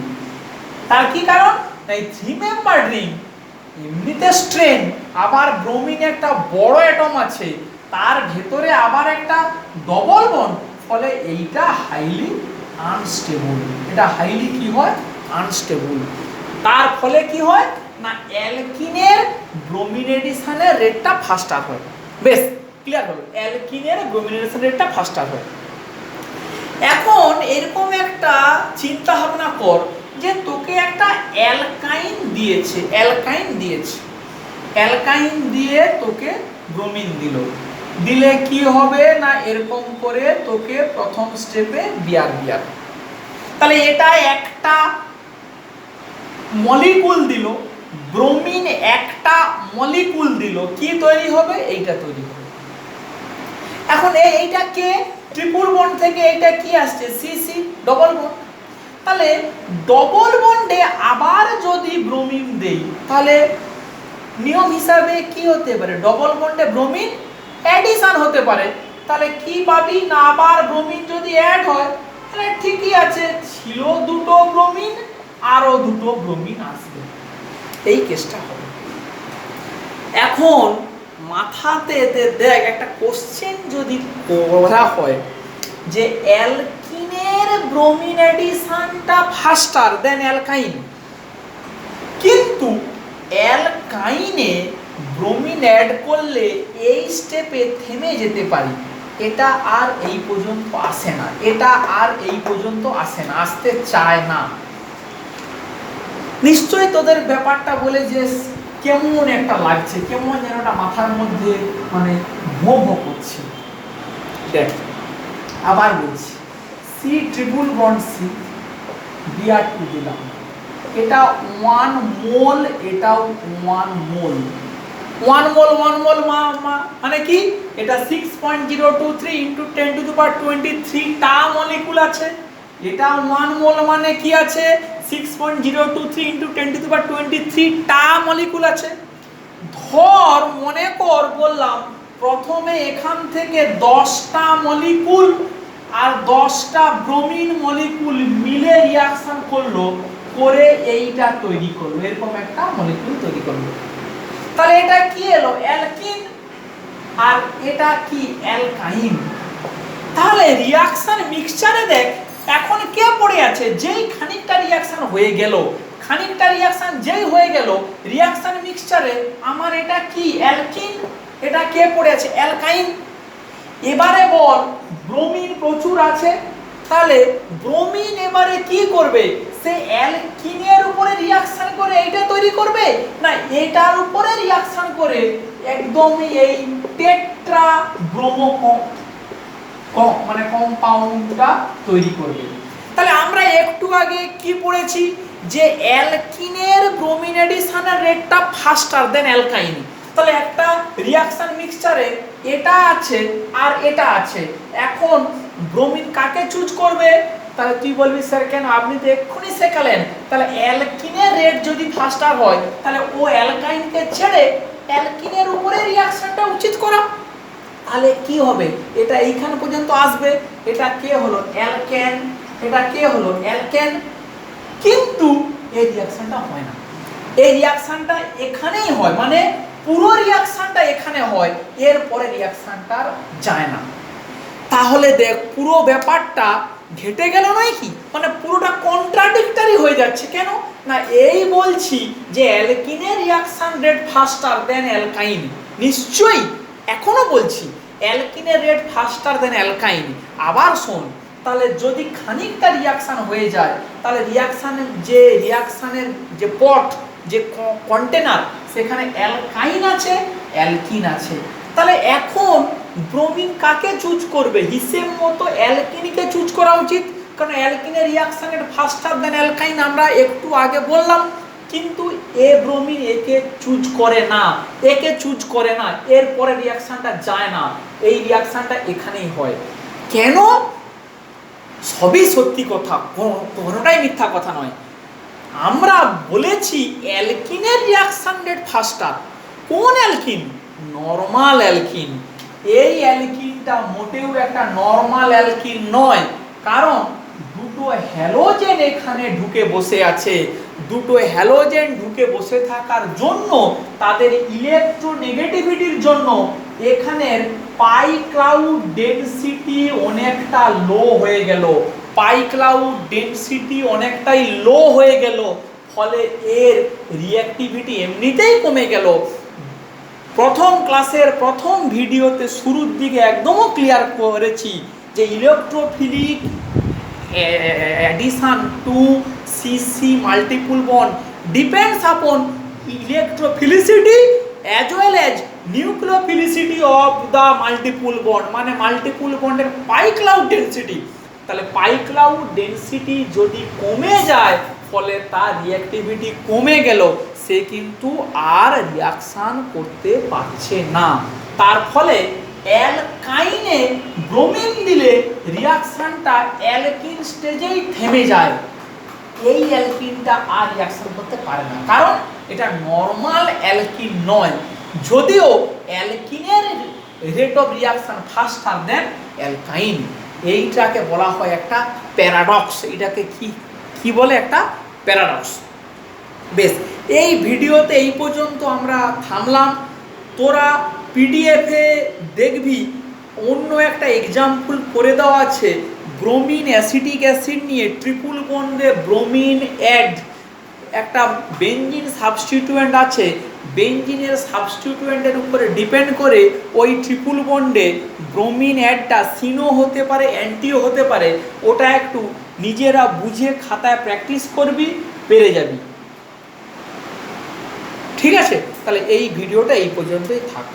তার কি কারণ? এই 3 মেম্বার রিং এমনিতে স্ট্রেন, আবার ব্রোমিন একটা বড় অ্যাটম আছে, তার ভেতরে আবার একটা ডবল বন্ড, ফলে এইটা হাইলি আনস্টেবল, এটা হাইলি কি হয়? আনস্টেবল। তার ফলে কি হয় না অ্যালকিনের ব্রোমিন অ্যাডিশনের রেটটা ফাস্টার হয়। বেশ ক্লিয়ার হলো, অ্যালকিনের ব্রোমিন অ্যাডিশন রেটটা ফাস্টার হয়। এখন এরকম একটা চিন্তা ভাবনা কর যে তোকে একটা অ্যালকাইন দিয়েছে, অ্যালকাইন দিয়েছে, অ্যালকাইন দিয়ে তোকে ব্রোমিন দিল, দিলে কি হবে না এরকম করে তোকে প্রথম স্টেপে বিআর বিআর, তাহলে এটা একটা মলিকুল দিল, ব্রোমিন একটা মলিকুল দিল, কি তৈরি হবে? এইটা তৈরি হবে। এখন এইটাকে ট্রিপল বন্ড থেকে এইটা কি আসছে? সি সি ডবল বন্ড, তাহলে ডবল বন্ডে আবার যদি ব্রোমিন দেই তাহলে নিয়ম হিসাবে কি হতে পারে? ডবল বন্ডে ব্রোমিন অ্যাডিশন হতে পারে, তাহলে কি পাবি না আবার ব্রোমিন যদি অ্যাড হয় তাহলে ঠিকই আছে, ছিল দুটো ব্রোমিন আরো দুটো ব্রোমিন আসবে, এই কেসটা হবে। এখন মাথাতে দেখ একটা কোশ্চেন যদি করা হয় যে অ্যালকিনের ব্রোমিন অ্যাডিশনটা ফাস্টার দেন অ্যালকাইন, কিন্তু অ্যালকাইনে ব্রোমিন অ্যাড করলে এই স্টেপে থেমে যেতে পারি, এটা আর এই পর্যন্ত আসে না, এটা আর এই পর্যন্ত আসে না, আসতে চায় না। নিশ্চয়ই তোদের ব্যাপারটা বলে যে কেমন একটা লাগছে, কেমন যেন একটা মাথার মধ্যে মানে ভো ভো করছে। দেখ আবার বলছি, C triple bond C Br2 দিলাম, এটা 1 মোল, এটাও 1 মোল, 1 মোল 1 মোল মানে কি, এটা 6.023 ইনটু 10⁻23 টা মলিকুল আছে। এটা 1 মোল মানে কি আছে, 6.023 ইনটু 10⁻23 টা মলিকুল আছে। ধর মনে কর বললাম প্রথমে এখান থেকে 10টা মলিকুল আর 10টা ব্রোমিন মলিকুল মিলে রিঅ্যাকশন করলো, করে এইটা তৈরি করলো, এরকম একটা মলিকুল তৈরি করলো। তাহলে এটা কি এলো, অ্যালকিন, আর এটা কি অ্যালকাইন। তাহলে রিঅ্যাকশন মিক্সচারে দেখ এখন কে পড়ে আছে, যেই খানিকটা রিঅ্যাকশন হয়ে গেল, খানিকটা রিঅ্যাকশন যেই হয়ে গেল রিঅ্যাকশন মিক্সচারে, আমার এটা কি অ্যালকিন, এটা কে পড়ে আছে অ্যালকাইন। এবারে বল ব্রোমিন প্রচুর আছে, তাহলে ব্রোমিন এবারে কি করবে, সে অ্যালকিনের উপরে রিঅ্যাকশন করে এইটা তৈরি করবে, না এটার উপরে রিঅ্যাকশন করে একদম এই টেট্রা ব্রোমো মানে কম্পাউন্ডটা তৈরি করবে। তাহলে আমরা একটু আগে কি পড়েছি, যে অ্যালকিনের ব্রোমিন এডিশনের রেটটা ফাস্টার দেন অ্যালকাইন। তাহলে একটা রিঅ্যাকশন মিক্সচারে এটা আছে আর এটা আছে, এখন ব্রোমিন কাকে চুজ করবে, তাহলে তুই বলবি স্যার কেন, আপনি তো এক্ষুনি শেখালেন, তাহলে অ্যালকিনের রেট যদি ফাস্টার হয় তাহলে ও অ্যালকাইনকে ছেড়ে অ্যালকিনের উপরে রিঅ্যাকশনটা উচিত করা। তাহলে কি হবে, এটা এইখান পর্যন্ত আসবে, এটা কে হলো অ্যালকেন, এটা কে হলো অ্যালকেন, কিন্তু এই রিঅ্যাকশনটা হয় না, এই রিঅ্যাকশনটা এখানেই হয়, মানে পুরো রিঅ্যাকশনটা এখানে হয়, এরপরে রিঅ্যাকশনটা যায় না। তাহলে দেখ পুরো ব্যাপারটা ঘেটে গেল নয় কি, মানে পুরোটা কন্ট্রাডিক্টরি হয়ে যাচ্ছে। কেন না, এই বলছি যে অ্যালকিনের রিঅ্যাকশন রেট ফাস্টার দেন অ্যালকাইন, নিশ্চয়ই এখনো বলছি অ্যালকিনের রেট ফাস্টার দেন অ্যালকাইন। আবার শোন, তাহলে যদি খানিকটা রিঅ্যাকশন হয়ে যায়, তাহলে রিঅ্যাকশনের যে পট, যে কন্টেনার, সেখানে অ্যালকাইন আছে, অ্যালকিন আছে। তাহলে এখন ব্রোমিন কাকে চুজ করবে, হিসেব মতো অ্যালকিনকে চুজ করা উচিত, কারণ অ্যালকিনের রিঅ্যাকশনের ফাস্টার দেন অ্যালকাইন আমরা একটু আগে বললাম। কিন্তু এ ব্রোমিন একে চুজ করে না, একে চুজ করে না, এরপরে রিঅ্যাকশনটা যায় না, এই রিঅ্যাকশনটা এখানেই হয়। কেন, সবই সত্যি কথা, কোনোটাই মিথ্যা কথা নয়। আমরা বলেছি অ্যালকিনের রিঅ্যাকশন রেট ফাস্টার, কোন অ্যালকিন, নরমাল অ্যালকিন। এই অ্যালকিনটা মোটেও একটা নরমাল অ্যালকিন নয়, কারণ দুটো হ্যালোজেন এখানে ঢুকে বসে আছে, দুটো হ্যালোজেন ঢুকে বসে থাকার জন্য তাদের ইলেকট্রোনেগেটিভিটির জন্য এখানের পাই ক্লাউড ডেনসিটি অনেকটা লো হয়ে গেল, পাই ক্লাউড ডেনসিটি অনেকটাই লো হয়ে গেল, ফলে এর রিঅ্যাক্টিভিটি এমনিতেই কমে গেল। প্রথম ক্লাসের প্রথম ভিডিওতে শুরুর দিকে একদমও ক্লিয়ার করেছি যে electrophilic addition to CC multiple bond depends upon electrophilicity as well as nucleophilicity of the multiple bond, মানে multiple বন্ডের পাই ক্লাউড ডেনসিটি। তাহলে পাই ক্লাউড ডেনসিটি যদি কমে যায়, ফলে তার রিঅ্যাক্টিভিটি কমে গেল, সে কিন্তু আর রিঅ্যাকশন করতে পারছে না। তার ফলে অ্যালকাইনে ব্রোমিন দিলে রিঅ্যাকশনটা অ্যালকিন স্টেজেই থেমে যায়, এই অ্যালকিনটা আর রিঅ্যাকশন করতে পারে না, কারণ এটা নরমাল অ্যালকিন নয়। যদিও অ্যালকিনের rate of reaction faster than alkyne, এইটাকে বলা হয় একটা প্যারাডক্স। এটাকে কি বলে, একটা প্যারাডক্স। বেশ, এই ভিডিওতে এই পর্যন্ত আমরা থামলাম। তোরা পিডিএফে দেখবি অন্য একটা এক্সাম্পল করে দেওয়া আছে, ব্রোমিন অ্যাসিটিক অ্যাসিড নিয়ে ট্রিপল বন্ডে ব্রোমিন অ্যাড একটা বেঞ্জিন সাবস্টিটিউয়েন্ট আছে, বেঞ্জিনের সাবস্টিটিউয়েন্টের উপরে ডিপেন্ড করে ওই ট্রিপল বন্ডে ব্রোমিন অ্যাডটা সিনও হতে পারে, অ্যান্টিও হতে পারে। ওটা একটু নিজেরা বুঝে খাতায় প্র্যাকটিস করবি, পেরে যাবি। ঠিক আছে, তাহলে এই ভিডিওটা এই পর্যন্তই থাক।